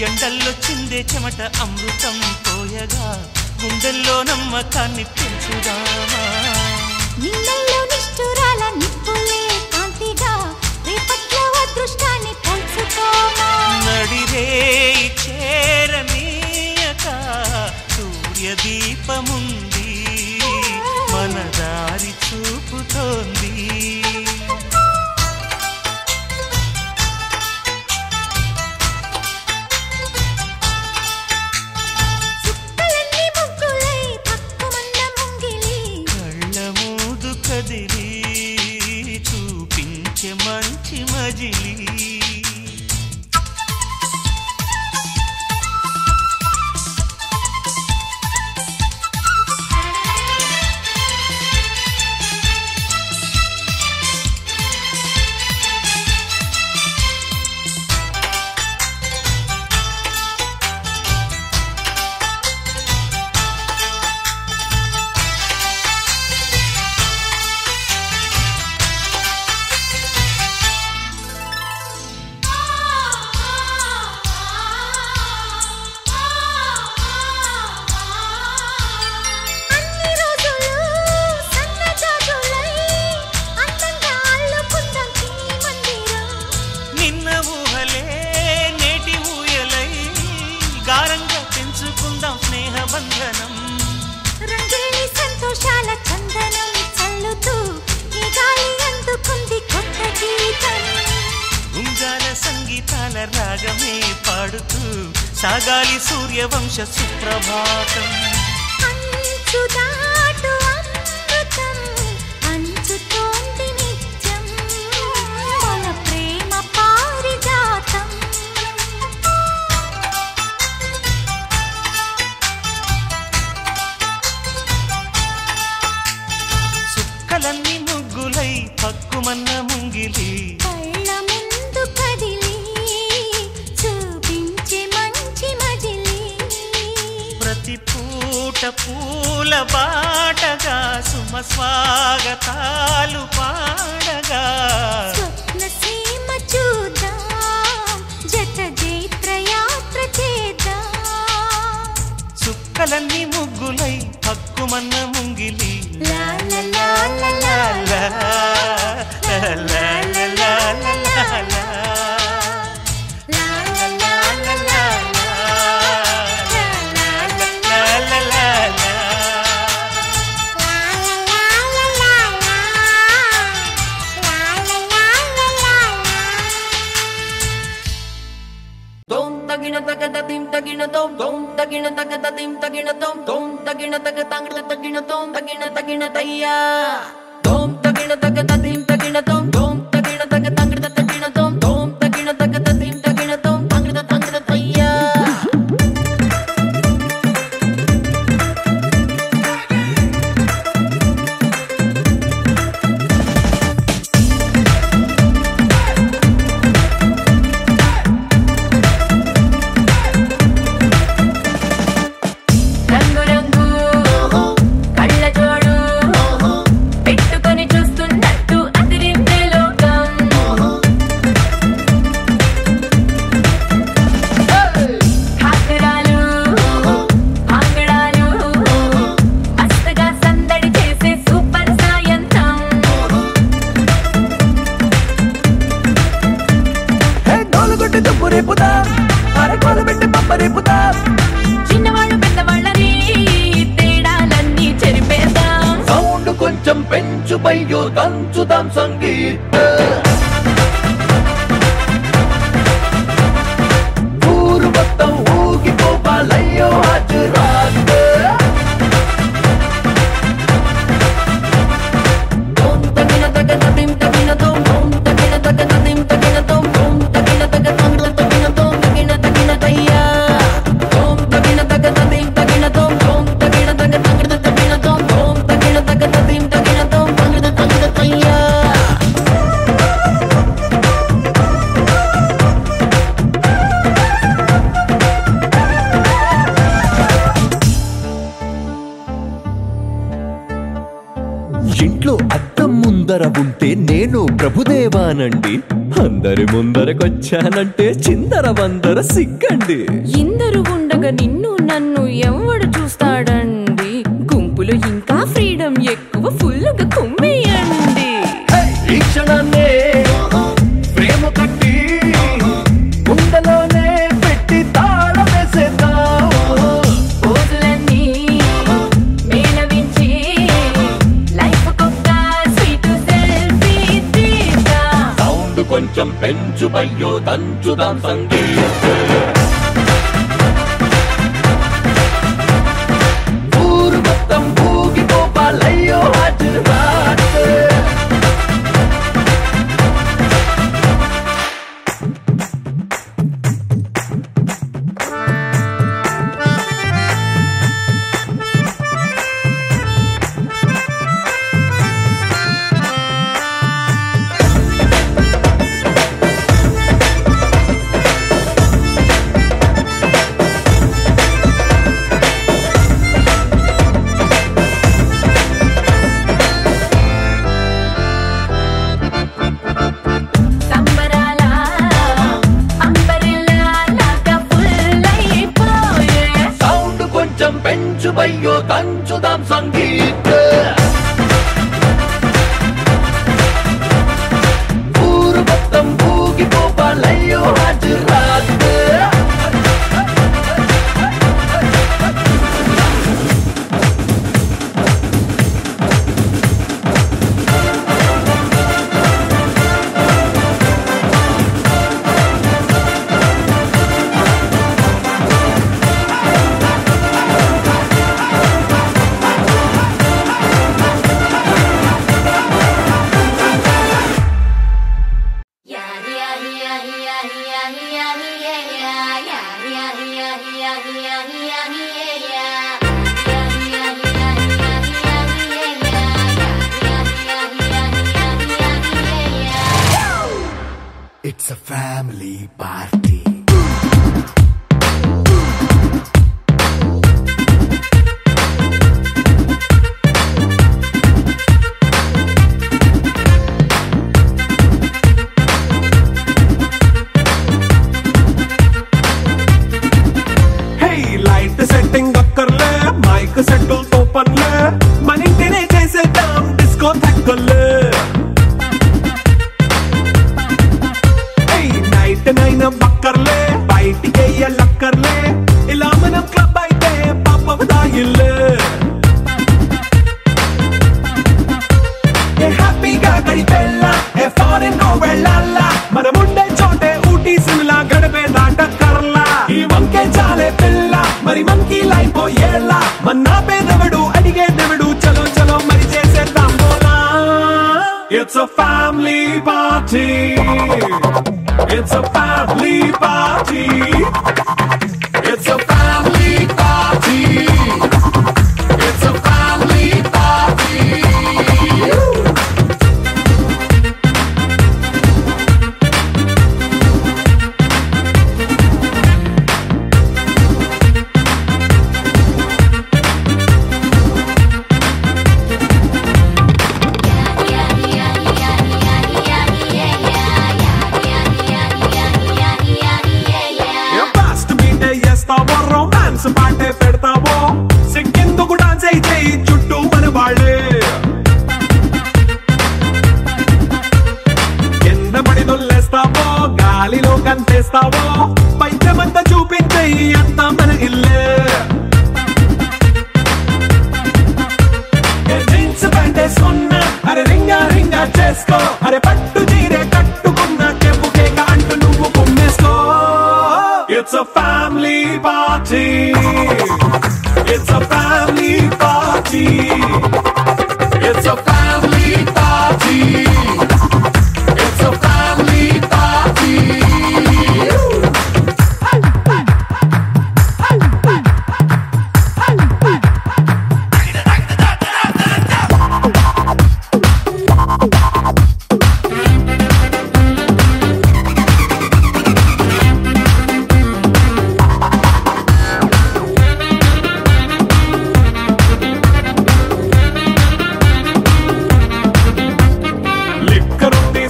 ఎండల్లో చిందే చెమట అమృతం పోయగా గుండెల్లో నమ్మకాన్ని పెంచుదామా నిన్నల్లో నిష్ఠురాల నిప్పులే కాంతిగా రేపట్లో అదృష్టాన్ని పంచుకోమా నడిరే చేరనీయక సూర్యదీపముంది మన దారి చూపుతోంది కళ్ళ మూదు కదిలి చూపించే మంచి మజిలి సంగీతాల రాగమే పాడుతూ సాగాలి సూర్యవంశ సుప్రభాతం. అంచుదాటు అమృతం అంచుతోంది నిత్యం మన ప్రేమ పారిజాతం. చుక్కలన్నీ ముగ్గులై పక్కుమన్న ముంగిలి కళ్ళ ముందు కదిలి చూపించే మంచి మజిలి. ప్రతి పూట పూల బాటగా సుమ స్వాగతాలు పాడగా స్వప్న సీమ చూద్దాం జత జైత్రయాత్ర చేద్దాం. చుక్కలన్నీ ముగ్గులై పక్కుమన్న ముంగిలి లా లా లా లా లా లా, లా, లా, లా, లా, లా, లా, లా. లా లా లా లా లా తగిన తగద తిం తగిన తోం తోం తగిన తగద తిం తగిన తోం తోం తగిన తగ తంగడ తగిన తోం తగిన తగిన తయ్యా తోం తగిన తగద తిం తగిన తోం తోం తగిన తగ తంగడ తగిన తోం తోం తగిన తగద తిం తగిన తోం తంగడ తంగడ తయ్యా. చిన్నవాళ్ళు పెద్దవాళ్ళని తేడాలన్నీ చెరిపేద్దాం. సౌండ్ కొంచెం పెంచు బయ్యో దంచుదాం సంగీత. ఊరు మొత్తం ఊగిపోవాలయ్యో హాజరాత్. తోం తగిన తగ తిం తగిన తోం తోం తగిన తగ తిం తగిన తోం తోం తగిన తగ తంగడ తగిన తోం తగిన తగిన తయ్యా తోం తగిన తగ తిం తగిన తోం తోం తగిన తగ తంగడ తగిన తోం తోం తగిన తగ తిం తగిన తోం తంగడ తంగడ తయ్యా. ఇంట్లో అద్దం ముందర ఉంటే నేను ప్రభుదేవానండి, అందరి ముందరకొచ్చానంటే చిందర వందర సిగ్గండి. ఇందరు ఉండగా నిన్ను నన్ను ఎవడు చూస్తాడండి, గుంపులో ఇంకా ఫ్రీడమ్ ఎక్కువ ఫుల్లుగా కుమ్మేయండి. ఈ క్షణాన్నే ప్రేమ కట్టి గుండెలోనే పెట్టి తాళం వేసేద్దాం. రోజులన్నీ మేళవించి లైఫ్ కొక్క స్వీట్ సెల్ఫీ తీద్దాం. సౌండ్ కొంచెం పెంచు బయ్యో దంచుదాం సంగీత. ఊరు మొత్తం ఊగిపోవాలయ్యో హాజరాత్. సంబరాల అంబరెల్లా లాగా ఫుల్ అయిపోయే. సౌండ్ కొంచెం పెంచు బయ్యో దంచుదాం సంగీత. ఊరు మొత్తం ఊగిపోవాలయ్యో హాజరాత్. Family party. లైట్ సెట్టింగ్ అక్కర్లే, మైక్ సెట్టులతో పనులే, మన ఇంటినే చేసేద్దాం డిస్కో తగ్గలే. నైట్ నైన్ బక్కర్లే, బయటికి వెళ్ళక్కర్లే, ఇలా మనం క్లబ్ అయితే పాప దాయిల్లే. హ్యాపీగా గడిపెళ్ళా, ఫారెన్ వెళ్ళాలా, మనం ఉండే చోటే ఊటీ సిమ్లా గడిపే దాటక్కర్లా. ఈ వంకే చాలే పిల్ల, మరి మనకి లైఫ్ ఏళ్ళ, మన్నా పేదవడు అడిగేదెవడు, చలో చలో మరి చేసేద్దాం బోలా. It's a family party. It's a family party. It's a family party. It's a family party. Romance పాటే పెడతావో, సిగ్గెందుకు డాన్స్ అయితే చుట్టూ మన వాళ్ళే. కింద పడి దొల్లేస్తావో, గాలిలో కంతేస్తావో, పైచమంతా చూపించే అంతా మన ఇల్లే. జీన్స్ ప్యాంట్ వేసుకున్నా, అరే రింగా రింగా చేసుకో, అరే పట్టు చీరే కట్టుకున్నా, కెప్పు కేక అంటూ నువ్వు కొమ్మేసుకో. It's a family party. It's a family party. It's a family party. It's a family party.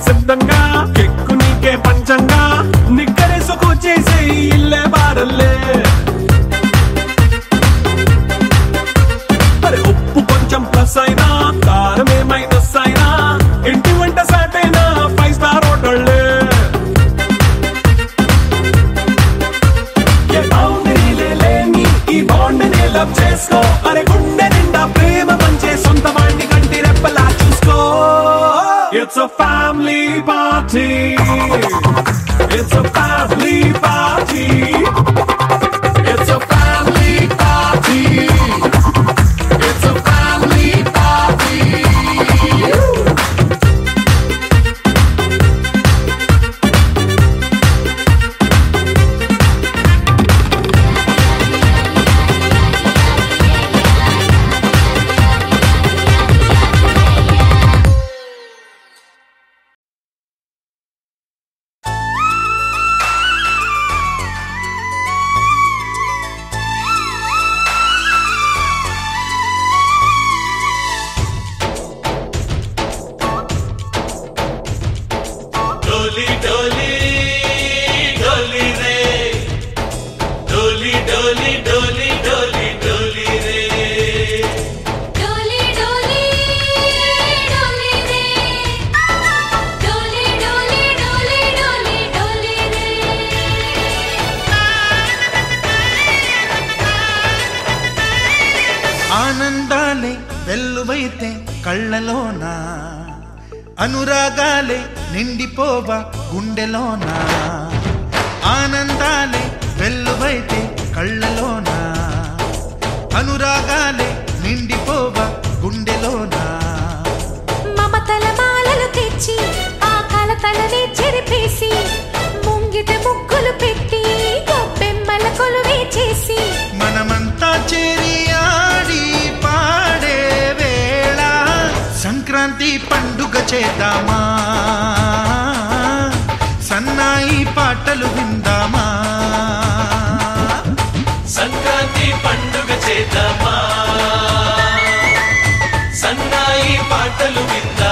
సిద్ధంగా కెక్కు నీకే పంచంగా, నిక్కరేసుకు చేసే ఇల్లే బారల్లే. అరే ఉప్పు కొంచెం ప్లస్ అయినా, కారమే మైనస్ అయినా, ఇంటి వంట సాటైనా 5 స్టార్ హోటళ్ళే. ఏ బౌండరీలే లేని ఈ బాండ్ని లవ్ చేసుకో, అరే గుండె నిండా ప్రేమ పంచే సొంత వాణ్ణి కంటి రెప్పలా చూసుకో. It's a family party. It's a family party. It's a family party. It's a family party. ఆనందాలే వెల్లువైతే కళ్ళలోన, అనురాగాలే నిండిపోవా గుండెలోన. ఆనందాలే వెల్లువైతే కళ్ళలోన, అనురాగాలే నిండిపోవా గుండెలోన. మమతల మాలలు తెచ్చి ఆ కలతలనే చెరిపేసి, ముంగిట ముగ్గులు పెట్టి గొబ్బెమ్మల కొలువే చేసి, మనమంతా చేరి ఆడి పాడే వేళ సంక్రాంతి పండుగ చేద్దామా. సన్నాయి పాటలు విందామా సంక్రాంతి పండుగ చేద్దామా సన్నాయి పాటలు విందామా